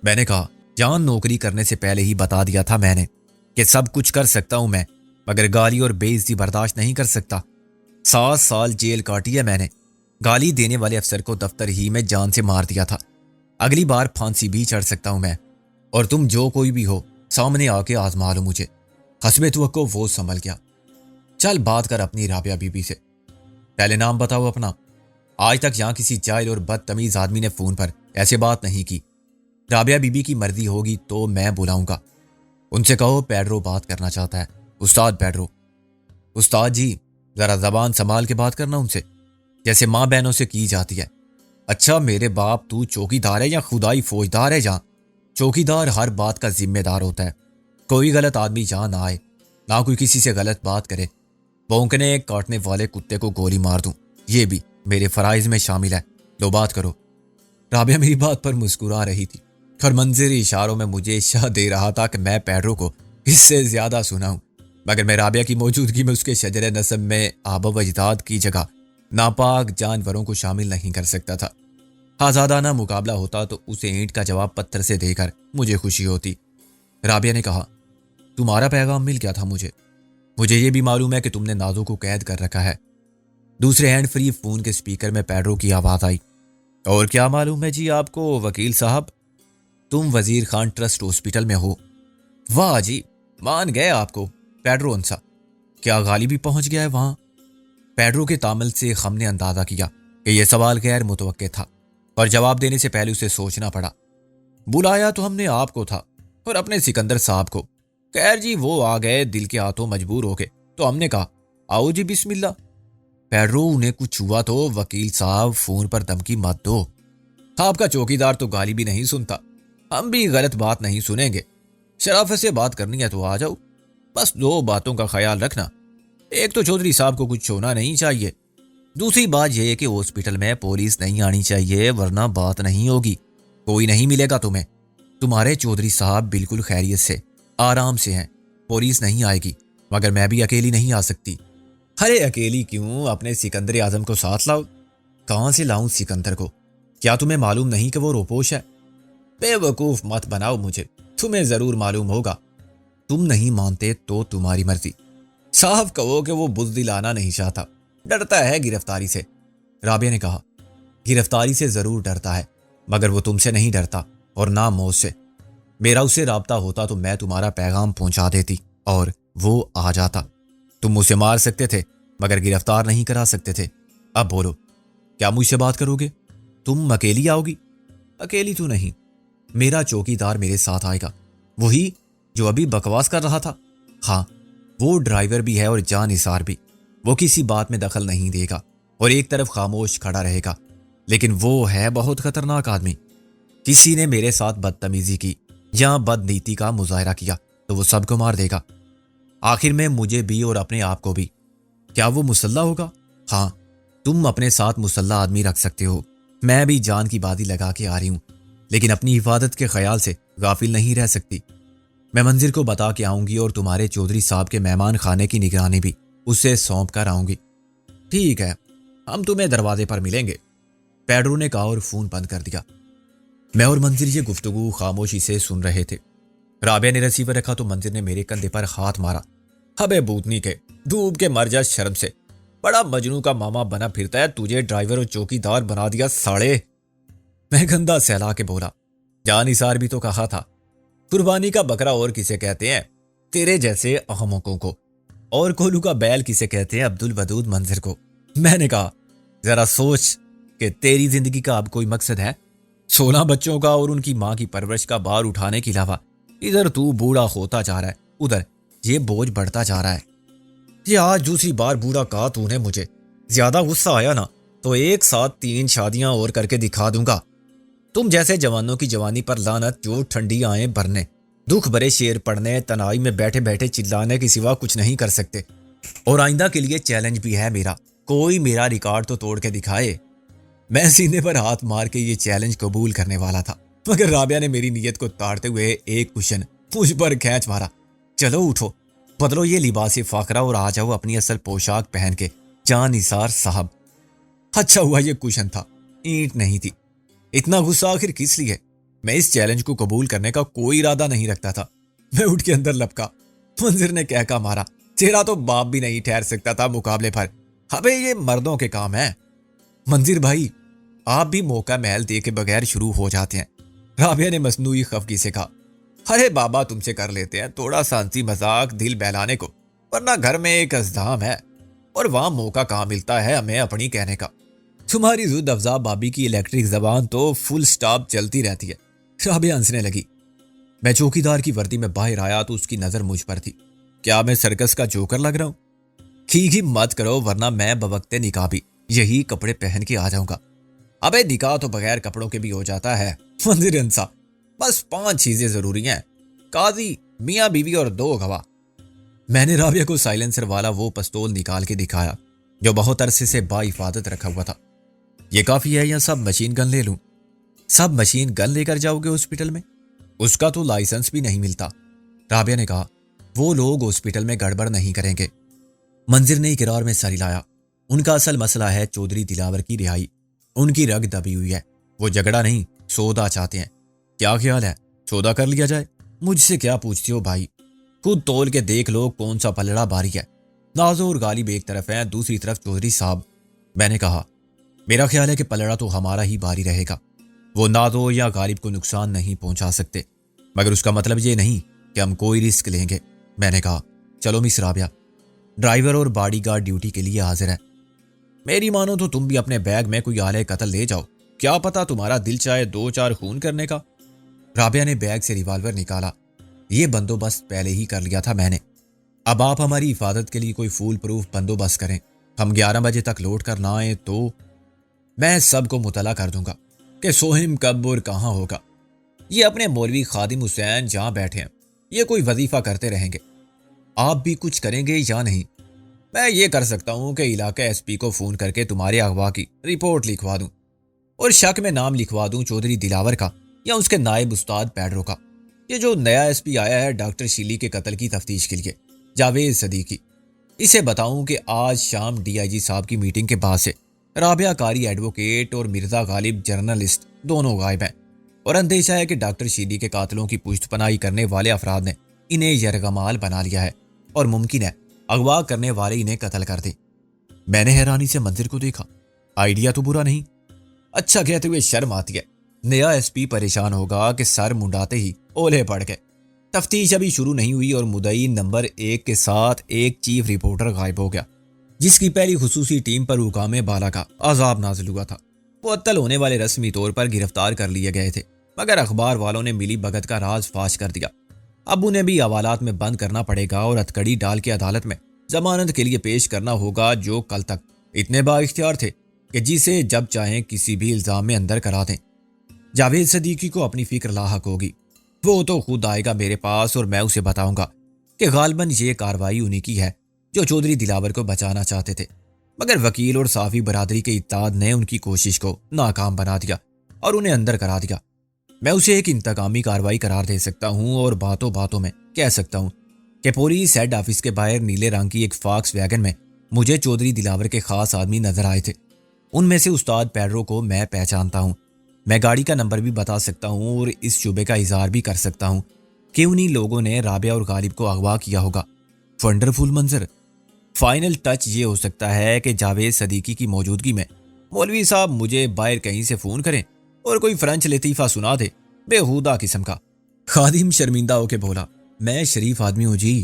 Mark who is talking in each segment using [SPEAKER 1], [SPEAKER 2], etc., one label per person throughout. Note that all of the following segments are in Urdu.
[SPEAKER 1] میں نے کہا جان نوکری کرنے سے پہلے ہی بتا دیا تھا میں نے کہ سب کچھ کر سکتا ہوں میں، مگر گالی اور بے عزتی برداشت نہیں کر سکتا۔ 7 سال جیل کاٹی ہے میں نے۔ گالی دینے والے افسر کو دفتر ہی میں جان سے مار دیا تھا۔ اگلی بار پھانسی بھی چڑھ سکتا ہوں میں، اور تم جو کوئی بھی ہو سامنے آ کے آزما لو مجھے۔ حسب توقع وہ سنبھل گیا۔ چل بات کر اپنی رابعہ بی بی سے، پہلے نام بتاؤ اپنا۔ آج تک یہاں کسی جاہل اور بدتمیز آدمی نے فون پر ایسے بات نہیں کی۔ رابعہ بی بی کی مرضی ہوگی تو میں بلاؤں گا۔ ان سے کہو پیڈرو بات کرنا چاہتا ہے، استاد پیڈرو۔ استاد جی ذرا زبان سنبھال کے بات کرنا ان سے، جیسے ماں بہنوں سے کی جاتی ہے۔ اچھا میرے باپ تو چوکی دار ہے یا خدائی فوجدار ہے جہاں؟ چوکی دار ہر بات کا ذمہ دار ہوتا ہے۔ کوئی غلط آدمی جہاں نہ آئے، نہ کوئی کسی سے غلط بات کرے، بھونکنے کاٹنے والے کتے کو گولی مار دوں، یہ بھی میرے فرائض میں شامل ہے۔ لو بات کرو۔ رابعہ میری بات پر مسکرا رہی تھی اور منظری اشاروں میں مجھے اشارہ دے رہا تھا کہ میں پیڈرو کو اس سے زیادہ سناؤں، مگر میں رابعہ کی موجودگی میں اس کے شجر نسب میں آبا و اجداد کی جگہ ناپاک جانوروں کو شامل نہیں کر سکتا تھا۔ آزادانہ مقابلہ ہوتا تو اسے اینٹ کا جواب پتھر سے دے کر مجھے خوشی ہوتی۔ رابعہ نے کہا تمہارا پیغام مل گیا تھا مجھے یہ بھی معلوم ہے کہ تم نے نازو کو قید کر رکھا ہے۔ دوسرے ہینڈ فری فون کے سپیکر میں پیڈرو کی آواز آئی۔ اور کیا معلوم ہے جی آپ کو وکیل صاحب؟ تم وزیر خان ٹرسٹ ہاسپٹل میں ہو۔ واہ جی، مان گئے آپ کو۔ پیڈرو انسا، کیا غالب بھی پہنچ گیا ہے وہاں؟ پیڈرو کے تامل سے ہم نے اندازہ کیا کہ یہ سوال غیر متوقع تھا، اور جواب دینے سے پہلے اسے سوچنا پڑا۔ بلایا تو ہم نے آپ کو تھا اور اپنے سکندر صاحب کو۔ خیر جی وہ آ گئے دل کے ہاتھوں مجبور ہو کے، تو ہم نے کہا آؤ جی بسم اللہ۔ پیڈرو انہیں کچھ ہوا تو وکیل صاحب فون پر دھمکی مت دو۔ آپ کا چوکی دار تو گالی بھی نہیں سنتا، ہم بھی غلط بات نہیں سنیں گے۔ شرافت سے بات کرنی ہے تو آ جاؤ، بس 2 باتوں کا خیال رکھنا۔ ایک تو چودھری صاحب کو کچھ ہونا نہیں چاہیے، دوسری بات یہ ہے کہ ہاسپٹل میں پولیس نہیں آنی چاہیے ورنہ بات نہیں ہوگی۔ کوئی نہیں ملے گا تمہیں۔ تمہارے چودھری صاحب بالکل خیریت سے آرام سے ہیں، پولیس نہیں آئے گی، مگر میں بھی اکیلی نہیں آ سکتی۔ ارے اکیلی کیوں، اپنے سکندر اعظم کو ساتھ لاؤ۔ کہاں سے لاؤں سکندر کو؟ کیا تمہیں معلوم نہیں کہ وہ روپوش ہے؟ بے وقوف مت بناؤ مجھے، تمہیں ضرور معلوم ہوگا۔ تم نہیں مانتے تو تمہاری مرضی۔ صاحب کہو کہ وہ بزدل آنا نہیں چاہتا، ڈرتا ہے گرفتاری سے۔ رابعہ نے کہا گرفتاری سے ضرور ڈرتا ہے، مگر وہ تم سے نہیں ڈرتا اور نہ موت سے۔ میرا اس سے رابطہ ہوتا تو میں تمہارا پیغام پہنچا دیتی اور وہ آ جاتا۔ تم اسے مار سکتے تھے مگر گرفتار نہیں کرا سکتے تھے۔ اب بولو، کیا مجھ سے بات کرو گے؟ تم اکیلی آؤ گی؟ اکیلی تو نہیں، میرا چوکی دار میرے ساتھ آئے گا، وہی جو ابھی بکواس کر رہا تھا۔ ہاں وہ ڈرائیور بھی ہے اور جان نثار بھی۔ وہ کسی بات میں دخل نہیں دے گا اور ایک طرف خاموش کھڑا رہے گا، لیکن وہ ہے بہت خطرناک آدمی۔ کسی نے میرے ساتھ بدتمیزی کی یا بد نیتی کا مظاہرہ کیا تو وہ سب کو مار دے گا، آخر میں مجھے بھی اور اپنے آپ کو بھی۔ کیا وہ مسلح ہوگا؟ ہاں تم اپنے ساتھ مسلح آدمی رکھ سکتے ہو، میں بھی جان کی بازی لگا کے آ رہی ہوں، لیکن اپنی حفاظت کے خیال سے غافل نہیں رہ سکتی۔ میں منظر کو بتا کے آؤں گی اور تمہارے چودھری صاحب کے مہمان خانے کی نگرانی بھی اسے سونپ کر آؤں گی۔ ٹھیک ہے، ہم تمہیں دروازے پر ملیں گے، پیڈرو نے کہا اور فون بند کر دیا۔ میں اور منظر یہ گفتگو خاموشی سے سن رہے تھے۔ رابعہ نے ریسیور رکھا تو منظر نے میرے کندھے پر ہاتھ مارا۔ ابے بوتنی کے، ڈوب کے مر جا شرم سے، بڑا مجنوں کا ماما بنا پھرتا ہے، تجھے ڈرائیور اور چوکی دار بنا دیا ساڑے۔ میں گندا سہلا کے بولا، جان نثار بھی تو کہا تھا، قربانی کا بکرا اور کسے کہتے ہیں؟ تیرے جیسے احمقوں کو۔ اور کولو کا بیل کسے کہتے ہیں؟ عبد الودود منظر کو۔ میں نے کہا ذرا سوچ کہ تیری زندگی کا اب کوئی مقصد ہے؟ 16 بچوں کا اور ان کی ماں کی پرورش کا بار اٹھانے کے علاوہ ادھر تو بوڑھا ہوتا جا رہا ہے، ادھر یہ بوجھ بڑھتا جا رہا ہے۔ یہ آج دوسری بار بوڑھا کہا تو نے مجھے، زیادہ غصہ آیا نا تو ایک ساتھ 3 شادیاں اور کر کے دکھا دوں گا۔ تم جیسے جوانوں کی جوانی پر لعنت، جو ٹھنڈی آئیں بھرنے، دکھ بھرے شعر پڑھنے، تنہائی میں بیٹھے بیٹھے چلانے کے سوا کچھ نہیں کر سکتے۔ اور آئندہ کے لیے چیلنج بھی ہے میرا، کوئی میرا ریکارڈ تو توڑ کے دکھائے۔ میں سینے پر ہاتھ مار کے یہ چیلنج قبول کرنے والا تھا، مگر رابعہ نے میری نیت کو تاڑتے ہوئے ایک کشن مجھ پر کھینچ مارا۔ چلو اٹھو، بدلو یہ لباس فاقرہ اور آ جاؤ اپنی اصل پوشاک پہن کے، جان نثار صاحب۔ اچھا ہوا یہ کشن تھا، اینٹ نہیں تھی۔ اتنا غصہ آخر کس لیے؟ میں اس چیلنج کو قبول کرنے کا کوئی ارادہ نہیں رکھتا تھا۔ میں اٹھ کے اندر لپکا۔ منظر نے کہکا مارا، تیرا تو باپ بھی نہیں ٹھہر سکتا تھا مقابلے پر، ابے یہ مردوں کے کام ہیں۔ منظر بھائی، آپ بھی موقع محل دے کے بغیر شروع ہو جاتے ہیں، رابعہ نے مصنوعی خفگی سے کہا۔ ارے بابا تم سے کر لیتے ہیں تھوڑا سا ہنسی مذاق دل بہلانے کو، ورنہ گھر میں ایک ازدحام ہے اور وہاں موقع کہاں ملتا ہے ہمیں اپنی کہنے کا۔ تمہاری زد افزا بابی کی الیکٹرک زبان تو فل سٹاپ چلتی رہتی ہے۔ رابعہ ہنسنے لگی۔ میں چوکیدار کی وردی میں باہر آیا تو اس کی نظر مجھ پر تھی۔ کیا میں سرکس کا جوکر لگ رہا ہوں؟ کھی مت کرو ورنہ میں بوقت نکاح بھی یہی کپڑے پہن کے آ جاؤں گا۔ ابے نکاح تو بغیر کپڑوں کے بھی ہو جاتا ہے۔ منظر ہنسا۔ بس 5 چیزیں ضروری ہیں، قاضی، میاں بیوی اور 2 گواہ۔ میں نے رابعہ کو سائلنسر والا وہ پستول نکال کے دکھایا جو بہت عرصے سے با حفاظت رکھا ہوا تھا۔ یہ کافی ہے یا سب مشین گن لے لوں؟ سب مشین گن لے کر جاؤ گے ہاسپٹل میں؟ اس کا تو لائسنس بھی نہیں ملتا۔ رابعہ نے کہا، وہ لوگ ہاسپٹل میں گڑبڑ نہیں کریں گے۔ منظر نے اقرار میں سر ہلایا۔ ان کا اصل مسئلہ ہے چودھری دلاور کی رہائی۔ ان کی رگ دبی ہوئی ہے، وہ جھگڑا نہیں سودا چاہتے ہیں۔ کیا خیال ہے سودا کر لیا جائے؟ مجھ سے کیا پوچھتے ہو بھائی، خود تول کے دیکھ لو کون سا پلڑا باری ہے۔ نازو اور غالب ایک طرف ہیں، دوسری طرف چودھری صاحب۔ میں نے کہا، میرا خیال ہے کہ پلڑا تو ہمارا ہی باری رہے گا، وہ نازو یا غالب کو نقصان نہیں پہنچا سکتے، مگر اس کا مطلب یہ نہیں کہ ہم کوئی رسک لیں گے۔ میں نے کہا، چلو مس رابعہ، ڈرائیور اور باڈی گارڈ ڈیوٹی کے لیے حاضر ہے۔ میری مانو تو تم بھی اپنے بیگ میں کوئی آلے قتل لے جاؤ، کیا پتا تمہارا دل چاہے 2-4 خون کرنے کا۔ رابعہ نے بیگ سے ریوالور نکالا۔ یہ بندوبست پہلے ہی کر لیا تھا میں نے۔ اب آپ ہماری حفاظت کے لیے کوئی فول پروف بندوبست کریں، ہم 11 بجے تک لوٹ کر نہ آئیں تو میں سب کو مطلع کر دوں گا کہ سوہم کب اور کہاں ہوگا۔ یہ اپنے مولوی خادم حسین جہاں بیٹھے ہیں، یہ کوئی وظیفہ کرتے رہیں گے۔ آپ بھی کچھ کریں گے یا نہیں؟ میں یہ کر سکتا ہوں کہ علاقہ ایس پی کو فون کر کے تمہارے اغوا کی رپورٹ لکھوا دوں اور شک میں نام لکھوا دوں چودھری دلاور کا یا اس کے نائب استاد پیڈرو کا۔ یہ جو نیا ایس پی آیا ہے ڈاکٹر شیلی کے قتل کی تفتیش کے لیے، جاوید صدیقی، اسے بتاؤں کہ آج شام ڈی آئی جی صاحب کی میٹنگ کے بعد سے رابعہ قاری ایڈوکیٹ اور مرزا غالب جرنلسٹ دونوں غائب ہیں، اور اندیشہ ہے کہ ڈاکٹر شیلی کے قاتلوں کی پشت پناہی کرنے والے افراد نے انہیں یرغمال بنا لیا ہے اور ممکن ہے اغوا کرنے والے انہیں قتل کر دیں۔ میں نے حیرانی سے منظر کو دیکھا۔ آئیڈیا تو برا نہیں، اچھا کہتے ہوئے شرم آتی ہے۔ نیا ایس پی پریشان ہوگا کہ سر منڈاتے ہی اولے پڑ گئے۔ تفتیش ابھی شروع نہیں ہوئی اور مدعی نمبر 1 کے ساتھ ایک چیف رپورٹر غائب ہو گیا، جس کی پہلی خصوصی ٹیم پر حکام بالا کا عذاب نازل ہوا تھا۔ معطل ہونے والے رسمی طور پر گرفتار کر لیے گئے تھے، مگر اخبار والوں نے ملی بھگت کا راز فاش کر دیا۔ اب انہیں بھی حوالات میں بند کرنا پڑے گا اور ہتکڑی ڈال کے عدالت میں ضمانت کے لیے پیش کرنا ہوگا، جو کل تک اتنے با اختیار تھے کہ جسے جب چاہیں کسی بھی الزام میں اندر کرا دیں۔ جاوید صدیقی کو اپنی فکر لاحق ہوگی، وہ تو خود آئے گا میرے پاس اور میں اسے بتاؤں گا کہ غالباً یہ کارروائی انہی کی ہے جو چودھری دلاور کو بچانا چاہتے تھے، مگر وکیل اور صحافی برادری کے اتحاد نے ان کی کوشش کو ناکام بنا دیا اور انہیں اندر کرا دیا۔ میں اسے ایک انتقامی کارروائی قرار دے سکتا ہوں اور باتوں باتوں میں کہہ سکتا ہوں کہ پولیس ہیڈ آفس کے باہر نیلے رنگ کی ایک فاکس ویگن میں مجھے چودھری دلاور کے خاص آدمی نظر آئے تھے۔ ان میں سے استاد پیڈرو کو میں پہچانتا ہوں۔ میں گاڑی کا نمبر بھی بتا سکتا ہوں اور اس شبے کا اظہار بھی کر سکتا ہوں کہ انہی لوگوں نے رابعہ اور غالب کو اغوا کیا ہوگا۔ ونڈرفل منظر۔ فائنل ٹچ یہ ہو سکتا ہے کہ جاوید صدیقی کی موجودگی میں مولوی صاحب مجھے باہر کہیں سے فون کریں اور کوئی فرینچ لطیفہ سنا دے، بےہودہ قسم کا۔ خادم شرمندہ ہو کے بولا، میں شریف آدمی ہوں جی۔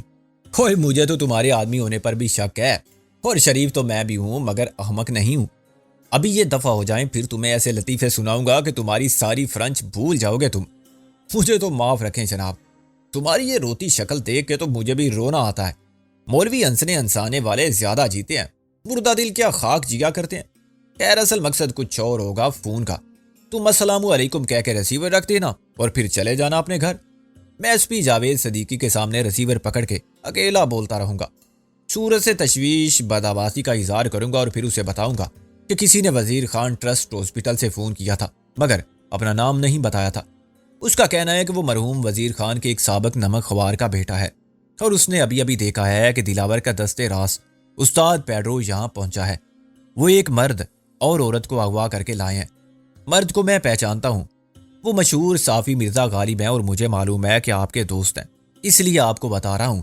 [SPEAKER 1] کوئی مجھے تو تمہارے آدمی ہونے پر بھی شک ہے، اور شریف تو میں بھی ہوں مگر احمق نہیں ہوں۔ ابھی یہ دفعہ ہو جائیں پھر تمہیں ایسے لطیفے سناؤں گا کہ تمہاری ساری فرنچ بھول جاؤ گے تم۔ مجھے تو معاف رکھیں جناب، تمہاری یہ روتی شکل دیکھ کے تو مجھے بھی رونا آتا ہے۔ مولوی ہنسنے ہنسانے والے زیادہ جیتے ہیں، مردہ دل کیا خاک جیا کرتے ہیں۔ خیر اصل مقصد کچھ اور ہوگا فون کا۔ تم السلام علیکم کہہ کے ریسیور رکھ دینا اور پھر چلے جانا اپنے گھر۔ میں ایس پی جاوید صدیقی کے سامنے ریسیور پکڑ کے اکیلا بولتا رہوں گا، صورت سے تشویش بدآباسی کا اظہار کروں گا اور پھر اسے بتاؤں گا کہ کسی نے وزیر خان ٹرسٹ ہاسپٹل سے فون کیا تھا مگر اپنا نام نہیں بتایا تھا۔ اس کا کہنا ہے کہ وہ مرحوم وزیر خان کے ایک سابق نمک خوار کا بیٹا ہے اور اس نے ابھی دیکھا ہے کہ دلاور کا دستے راس استاد پیڈرو یہاں پہنچا ہے۔ وہ ایک مرد اور عورت کو اغوا کر کے لائے ہیں۔ مرد کو میں پہچانتا ہوں، وہ مشہور صافی مرزا غالب ہیں اور مجھے معلوم ہے کہ آپ کے دوست ہیں، اس لیے آپ کو بتا رہا ہوں۔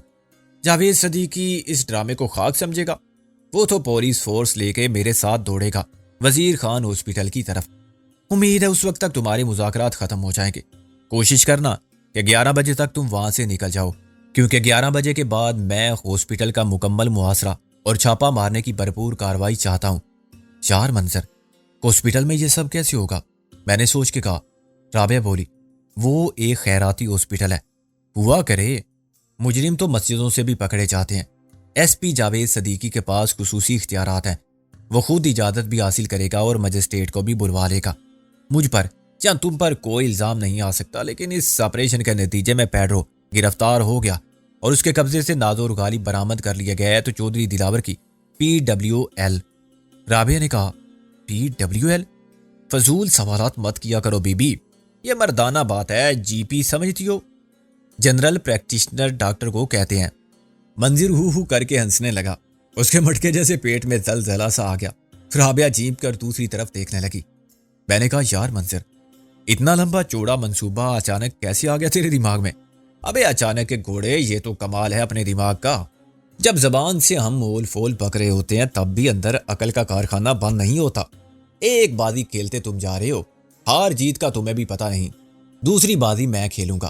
[SPEAKER 1] جاوید صدیقی اس ڈرامے کو خاک سمجھے گا؟ وہ تو پولیس فورس لے کے میرے ساتھ دوڑے گا وزیر خان ہاسپٹل کی طرف۔ امید ہے اس وقت تک تمہارے مذاکرات ختم ہو جائیں گے۔ کوشش کرنا کہ 11 بجے تک تم وہاں سے نکل جاؤ، کیونکہ 11 بجے کے بعد میں ہاسپٹل کا مکمل محاصرہ اور چھاپا مارنے کی بھرپور کارروائی چاہتا ہوں۔ یار منظر، ہاسپٹل میں یہ سب کیسے ہوگا؟ میں نے سوچ کے کہا۔ رابعہ بولی، وہ ایک خیراتی ہاسپٹل ہے، ہوا کرے مجرم تو مسجدوں سے بھی پکڑے جاتے ہیں۔ ایس پی جاوید صدیقی کے پاس خصوصی اختیارات ہیں، وہ خود اجازت بھی حاصل کرے گا اور مجسٹریٹ کو بھی بلوا لے گا۔ مجھ پر یا تم پر کوئی الزام نہیں آ سکتا، لیکن اس آپریشن کے نتیجے میں پیڈرو گرفتار ہو گیا اور اس کے قبضے سے نازور غالب برآمد کر لیا گیا ہے تو چودھری دلاور کی PWL۔ رابعہ نے کہا، PWL؟ فضول سوالات مت کیا کرو بی بی، یہ مردانہ بات ہے، GP سمجھتی ہو؟ جنرل پریکٹیشنر ڈاکٹر کو کہتے ہیں۔ منظر ہو کر کے ہنسنے لگا، اس کے مٹکے جیسے پیٹ میں زلزلہ سا آ گیا۔ رابعہ جھینپ کر دوسری طرف دیکھنے لگی۔ میں نے کہا، یار منظر، اتنا لمبا چوڑا منصوبہ اچانک کیسے آ گیا تیرے دماغ میں؟ ابے اچانک کے گھوڑے، یہ تو کمال ہے اپنے دماغ کا۔ جب زبان سے ہم مول فول پک رہے ہوتے ہیں تب بھی اندر عقل کا کارخانہ بند نہیں ہوتا۔ ایک بازی کھیلتے تم جا رہے ہو، ہار جیت کا تمہیں بھی پتہ نہیں، دوسری بازی میں کھیلوں گا۔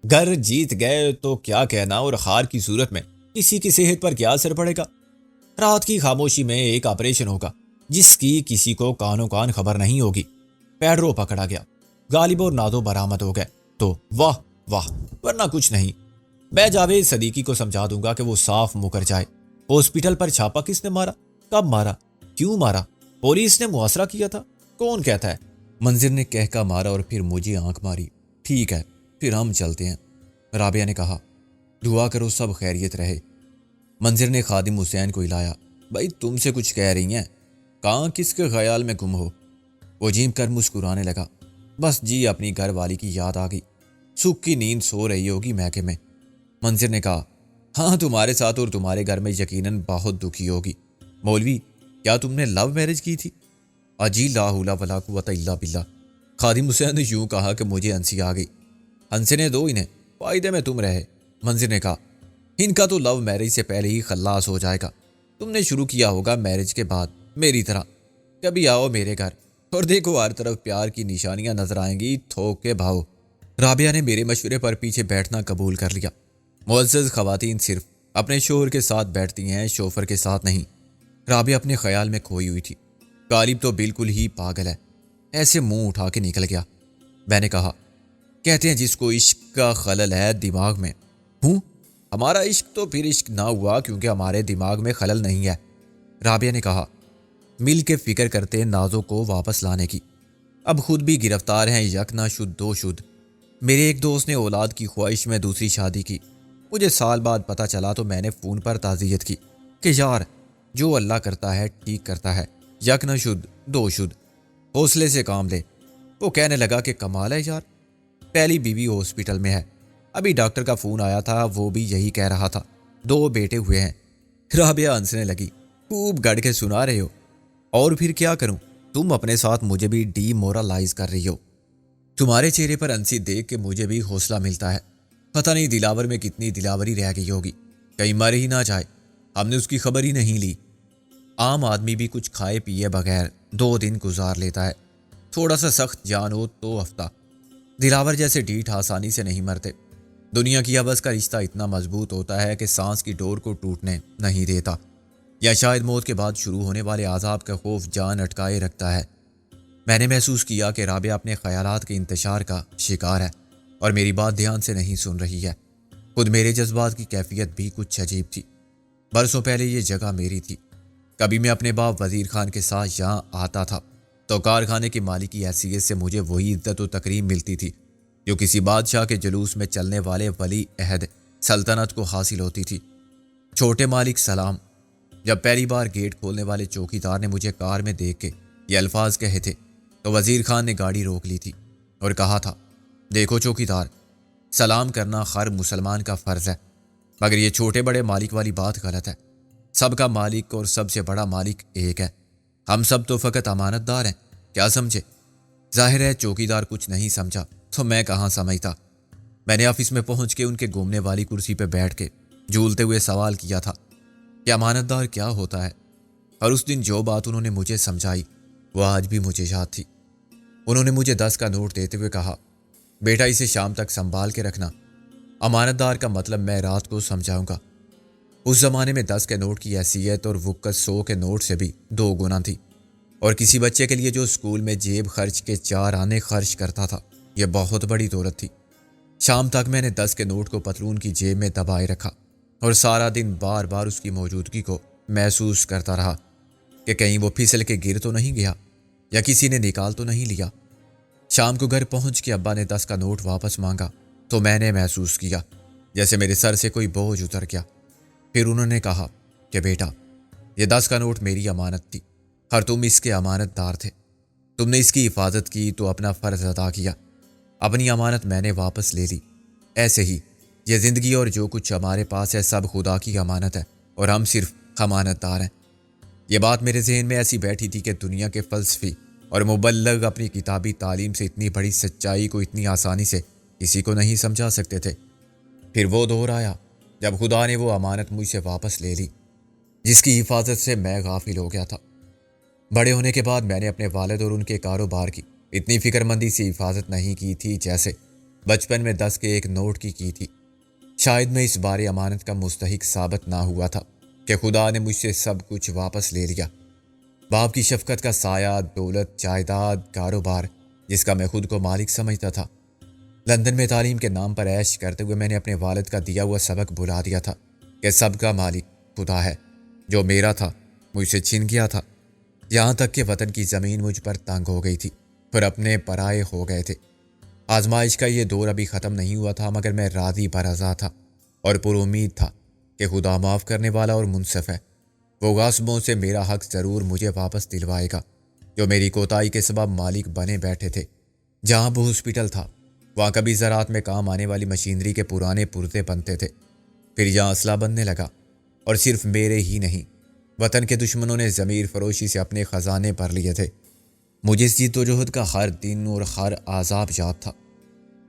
[SPEAKER 1] گر جیت گئے تو کیا کہنا، اور ہار کی صورت میں کسی کی صحت پر کیا اثر پڑے گا؟ رات کی خاموشی میں ایک آپریشن ہوگا جس کی کسی کو کانوں کان خبر نہیں ہوگی۔ پیڈرو پکڑا گیا، غالب اور نازو برآمد ہو گئے تو واہ واہ، ورنہ کچھ نہیں۔ میں جاوید صدیقی کو سمجھا دوں گا کہ وہ صاف مکر جائے۔ ہاسپٹل پر چھاپا کس نے مارا، کب مارا، کیوں مارا؟ پولیس نے محاصرہ کیا تھا، کون کہتا ہے؟ منظر نے کہکا مارا اور پھر مجھے آنکھ ماری۔ ٹھیک ہے، پھر ہم چلتے ہیں، رابعہ نے کہا۔ دعا کرو سب خیریت رہے۔ منظر نے خادم حسین کو ہلایا۔ بھائی تم سے کچھ کہہ رہی ہیں، کہاں کس کے خیال میں گم ہو؟ وہ جھینپ کر مسکرانے لگا۔ بس جی، اپنی گھر والی کی یاد آ گئی، سکھ کی نیند سو رہی ہوگی میکے میں۔ منظر نے کہا، ہاں تمہارے ساتھ اور تمہارے گھر میں یقیناً بہت دکھی ہوگی۔ مولوی، کیا تم نے لو میرج کی تھی؟ اجی لا حول ولا قوت الا باللہ۔ خادم حسین نے یوں کہا کہ مجھے ہنسی آ گئی۔ ہنسنے دو انہیں، فائدے میں تم رہے۔ منظر نے کہا، ان کا تو لو میرج سے پہلے ہی خلاص ہو جائے گا، تم نے شروع کیا ہوگا میرج کے بعد، میری طرح۔ کبھی آؤ میرے گھر اور دیکھو ہر طرف پیار کی نشانیاں نظر آئیں گی، تھوک کے بھاؤ۔ رابعہ نے میرے مشورے پر پیچھے بیٹھنا قبول کر لیا۔ معزز خواتین صرف اپنے شوہر کے ساتھ بیٹھتی ہیں، شوفر کے ساتھ نہیں۔ رابعہ اپنے خیال میں کھوئی ہوئی تھی۔ غالب تو بالکل ہی پاگل ہے، ایسے منہ اٹھا کے نکل گیا۔ میں نے کہا، کہتے ہیں جس کو عشق کا خلل ہے دماغ میں ہوں، ہمارا عشق تو پھر عشق نہ ہوا کیونکہ ہمارے دماغ میں خلل نہیں ہے۔ رابعہ نے کہا، مل کے فکر کرتے نازوں کو واپس لانے کی، اب خود بھی گرفتار ہیں، یک نہ شد دو شد۔ میرے ایک دوست نے اولاد کی خواہش میں دوسری شادی کی، مجھے سال بعد پتہ چلا تو میں نے فون پر تعزیت کی کہ یار جو اللہ کرتا ہے ٹھیک کرتا ہے، یک نہ شد دو شد، حوصلے سے کام لے۔ وہ کہنے لگا کہ کمال ہے یار، پہلی بیوی ہاسپٹل میں ہے، ابھی ڈاکٹر کا فون آیا تھا، وہ بھی یہی کہہ رہا تھا، 2 بیٹے ہوئے ہیں۔ رابعہ ہنسنے لگی، خوب گڑ کے سنا رہے ہو، اور پھر کیا کروں، تم اپنے ساتھ مجھے بھی ڈی مورلائز کر رہی ہو۔ تمہارے چہرے پر ہنسی دیکھ کے مجھے بھی حوصلہ ملتا ہے، پتہ نہیں دلاور میں کتنی دلاوری رہ گئی ہوگی، کہیں مر ہی نہ جائے، ہم نے اس کی خبر ہی نہیں لی۔ عام آدمی بھی کچھ کھائے پیے بغیر 2 دن گزار لیتا ہے، تھوڑا سا سخت جان ہو تو ہفتہ۔ دلاور جیسے ڈیٹھ آسانی سے نہیں مرتے، دنیا کی حوث کا رشتہ اتنا مضبوط ہوتا ہے کہ سانس کی ڈور کو ٹوٹنے نہیں دیتا، یا شاید موت کے بعد شروع ہونے والے عذاب کا خوف جان اٹکائے رکھتا ہے۔ میں نے محسوس کیا کہ رابعہ اپنے خیالات کے انتشار کا شکار ہے اور میری بات دھیان سے نہیں سن رہی ہے۔ خود میرے جذبات کی کیفیت بھی کچھ عجیب تھی۔ برسوں پہلے یہ جگہ میری تھی، کبھی میں اپنے باپ وزیر خان کے ساتھ یہاں آتا تھا تو کارخانے کے مالک کی حیثیت سے مجھے وہی عزت و تکریم ملتی تھی جو کسی بادشاہ کے جلوس میں چلنے والے ولی عہد سلطنت کو حاصل ہوتی تھی۔ چھوٹے مالک سلام۔ جب پہلی بار گیٹ کھولنے والے چوکیدار نے مجھے کار میں دیکھ کے یہ الفاظ کہے تھے تو وزیر خان نے گاڑی روک لی تھی اور کہا تھا، دیکھو چوکیدار، سلام کرنا ہر مسلمان کا فرض ہے، مگر یہ چھوٹے بڑے مالک والی بات غلط ہے۔ سب کا مالک اور سب سے بڑا مالک ایک ہے، ہم سب تو فقط امانت دار ہیں، کیا سمجھے؟ ظاہر ہے چوکیدار کچھ نہیں سمجھا تو میں کہاں سمجھتا۔ میں نے آفس میں پہنچ کے ان کے گھومنے والی کرسی پہ بیٹھ کے جھولتے ہوئے سوال کیا تھا کہ امانت دار کیا ہوتا ہے، اور اس دن جو بات انہوں نے مجھے سمجھائی وہ آج بھی مجھے یاد تھی۔ انہوں نے مجھے 10 کا نوٹ دیتے ہوئے کہا، بیٹا اسے شام تک سنبھال کے رکھنا، امانت دار کا مطلب میں رات کو سمجھاؤں گا۔ اس زمانے میں 10 کے نوٹ کی حیثیت اور وقت 100 کے نوٹ سے بھی 2 گنا تھی، اور کسی بچے کے لیے جو اسکول میں جیب خرچ کے 4 آنے خرچ کرتا تھا یہ بہت بڑی دولت تھی۔ شام تک میں نے 10 کے نوٹ کو پتلون کی جیب میں دبائے رکھا اور سارا دن بار بار اس کی موجودگی کو محسوس کرتا رہا کہ کہیں وہ پھسل کے گر تو نہیں گیا یا کسی نے نکال تو نہیں لیا۔ شام کو گھر پہنچ کے ابا نے 10 کا نوٹ واپس مانگا تو میں نے محسوس کیا جیسے میرے سر سے کوئی بوجھ اتر گیا۔ پھر انہوں نے کہا کہ بیٹا یہ 10 کا نوٹ میری امانت تھی اور تم اس کے امانت دار تھے، تم نے اس کی حفاظت کی تو اپنا فرض ادا کیا، اپنی امانت میں نے واپس لے لی۔ ایسے ہی یہ زندگی اور جو کچھ ہمارے پاس ہے سب خدا کی امانت ہے اور ہم صرف امانت دار ہیں۔ یہ بات میرے ذہن میں ایسی بیٹھی تھی کہ دنیا کے فلسفی اور مبلغ اپنی کتابی تعلیم سے اتنی بڑی سچائی کو اتنی آسانی سے کسی کو نہیں سمجھا سکتے تھے۔ پھر وہ دور آیا جب خدا نے وہ امانت مجھ سے واپس لے لی جس کی حفاظت سے میں غافل ہو گیا تھا۔ بڑے ہونے کے بعد میں نے اپنے والد اور ان کے کاروبار کی اتنی فکر مندی سے حفاظت نہیں کی تھی جیسے بچپن میں 10 کے ایک نوٹ کی تھی۔ شاید میں اس بار امانت کا مستحق ثابت نہ ہوا تھا کہ خدا نے مجھ سے سب کچھ واپس لے لیا۔ باپ کی شفقت کا سایہ، دولت، جائیداد، کاروبار جس کا میں خود کو مالک سمجھتا تھا۔ لندن میں تعلیم کے نام پر عیش کرتے ہوئے میں نے اپنے والد کا دیا ہوا سبق بھلا دیا تھا کہ سب کا مالک خدا ہے۔ جو میرا تھا مجھ سے چھن گیا تھا، یہاں تک کہ وطن کی زمین مجھ پر تنگ ہو گئی تھی اور اپنے پرائے ہو گئے تھے۔ آزمائش کا یہ دور ابھی ختم نہیں ہوا تھا مگر میں راضی برضا تھا اور پر امید تھا کہ خدا معاف کرنے والا اور منصف ہے۔ وہ غاصبوں سے میرا حق ضرور مجھے واپس دلوائے گا جو میری کوتاہی کے سبب مالک بنے بیٹھے تھے۔ جہاں وہ ہاسپٹل تھا وہاں کبھی زراعت میں کام آنے والی مشینری کے پرانے پرزے بنتے تھے، پھر یہاں اسلحہ بننے لگا، اور صرف میرے ہی نہیں وطن کے دشمنوں نے ضمیر فروشی سے اپنے خزانے بھر لیے تھے۔ مجھے اس جد و جہد کا ہر دن اور ہر عذاب یاد تھا۔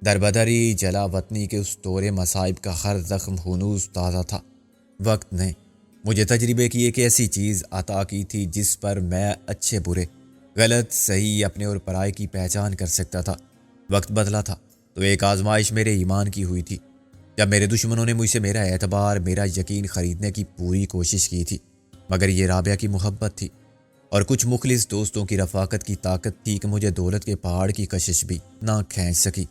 [SPEAKER 1] دربدری جلا وطنی کے اس دور مصائب کا ہر زخم ہنوز تازہ تھا۔ وقت نے مجھے تجربے کی ایک ایسی چیز عطا کی تھی جس پر میں اچھے برے، غلط صحیح، اپنے اور پرائے کی پہچان کر سکتا تھا۔ وقت بدلا تھا تو ایک آزمائش میرے ایمان کی ہوئی تھی جب میرے دشمنوں نے مجھ سے میرا اعتبار، میرا یقین خریدنے کی پوری کوشش کی تھی، مگر یہ رابعہ کی محبت تھی اور کچھ مخلص دوستوں کی رفاقت کی طاقت تھی کہ مجھے دولت کے پہاڑ کی کشش بھی نہ کھینچ سکی۔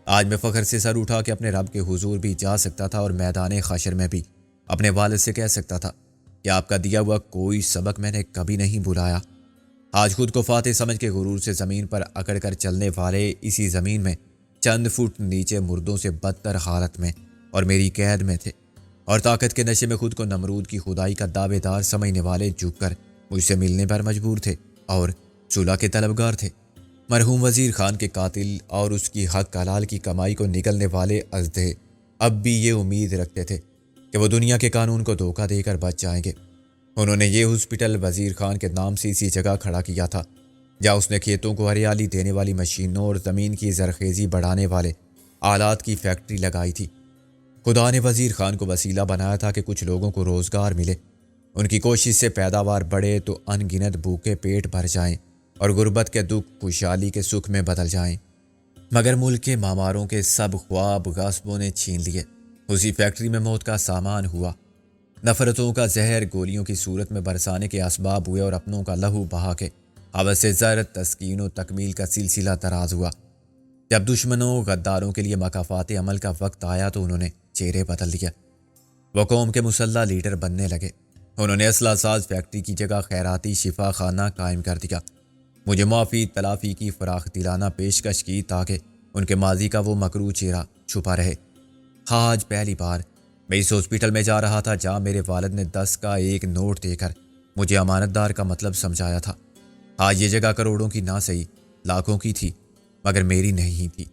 [SPEAKER 1] آج میں فخر سے سر اٹھا کے اپنے رب کے حضور بھی جا سکتا تھا اور میدان حشر میں بھی اپنے والد سے کہہ سکتا تھا کہ آپ کا دیا ہوا کوئی سبق میں نے کبھی نہیں بھلایا۔ آج خود کو فاتح سمجھ کے غرور سے زمین پر اکڑ کر چلنے والے اسی زمین میں چند فٹ نیچے مردوں سے بدتر حالت میں اور میری قید میں تھے، اور طاقت کے نشے میں خود کو نمرود کی خدائی کا دعوے دار سمجھنے والے جھک کر مجھ سے ملنے پر مجبور تھے اور صلح کے طلبگار تھے۔ مرحوم وزیر خان کے قاتل اور اس کی حق حلال کی کمائی کو نگلنے والے ازدے اب بھی یہ امید رکھتے تھے کہ وہ دنیا کے قانون کو دھوکہ دے کر بچ جائیں گے۔ انہوں نے یہ ہاسپٹل وزیر خان کے نام سے اسی جگہ کھڑا کیا تھا جہاں اس نے کھیتوں کو ہریالی دینے والی مشینوں اور زمین کی زرخیزی بڑھانے والے آلات کی فیکٹری لگائی تھی۔ خدا نے وزیر خان کو وسیلہ بنایا تھا کہ کچھ لوگوں کو روزگار ملے، ان کی کوشش سے پیداوار بڑھے تو ان گنت بھوکے پیٹ بھر جائیں اور غربت کے دکھ خوشحالی کے سکھ میں بدل جائیں۔ مگر ملک کے معماروں کے سب خواب غاصبوں نے چھین لیے۔ اسی فیکٹری میں موت کا سامان ہوا، نفرتوں کا زہر گولیوں کی صورت میں برسانے کے اسباب ہوئے اور اپنوں کا لہو بہا کے حوث زر تسکین و تکمیل کا سلسلہ دراز ہوا۔ جب دشمنوں غداروں کے لیے مکافات عمل کا وقت آیا تو انہوں نے چہرے بدل لیا، وہ قوم کے مسلح لیڈر بننے لگے۔ انہوں نے اسلحہ ساز فیکٹری کی جگہ خیراتی شفا خانہ قائم کر دیا، مجھے معافی تلافی کی فراخ دلانہ پیشکش کی تاکہ ان کے ماضی کا وہ مکروہ چہرہ چھپا رہے۔ آج پہلی بار میں اس ہاسپٹل میں جا رہا تھا جہاں میرے والد نے 10 کا ایک نوٹ دے کر مجھے امانت دار کا مطلب سمجھایا تھا۔ آج یہ جگہ کروڑوں کی نہ صحیح لاکھوں کی تھی مگر میری نہیں تھی۔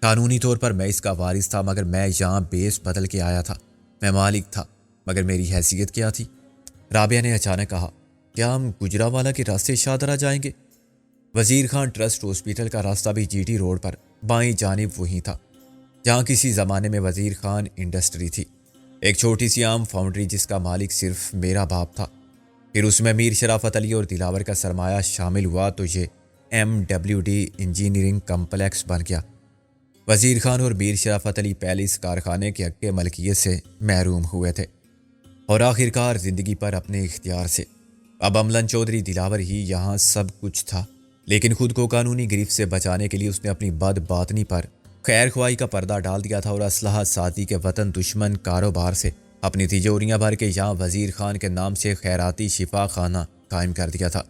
[SPEAKER 1] قانونی طور پر میں اس کا وارث تھا مگر میں یہاں بیس بدل کے آیا تھا۔ میں مالک تھا مگر میری حیثیت کیا تھی؟ رابعہ نے اچانک کہا، کیا ہم گجراوالا کے راستے شاہدرہ جائیں گے؟ وزیر خان ٹرسٹ ہاسپٹل کا راستہ بھی جی ٹی روڈ پر بائیں جانب وہیں تھا جہاں کسی زمانے میں وزیر خان انڈسٹری تھی، ایک چھوٹی سی عام فاؤنڈری جس کا مالک صرف میرا باپ تھا۔ پھر اس میں میر شرافت علی اور دلاور کا سرمایہ شامل ہوا تو یہ MWD انجینئرنگ کمپلیکس بن گیا۔ وزیر خان اور میر شرافت علی پہلے اس کارخانے کے حق ملکیت سے محروم ہوئے تھے اور آخرکار زندگی پر اپنے اختیار سے اب املن چودھری دلاور ہی یہاں سب کچھ تھا، لیکن خود کو قانونی گرفت سے بچانے کے لیے اس نے اپنی بد باطنی پر خیر خواہی کا پردہ ڈال دیا تھا اور اسلحہ سازی کے وطن دشمن کاروبار سے اپنی تجوریاں بھر کے یہاں وزیر خان کے نام سے خیراتی شفا خانہ قائم کر دیا تھا۔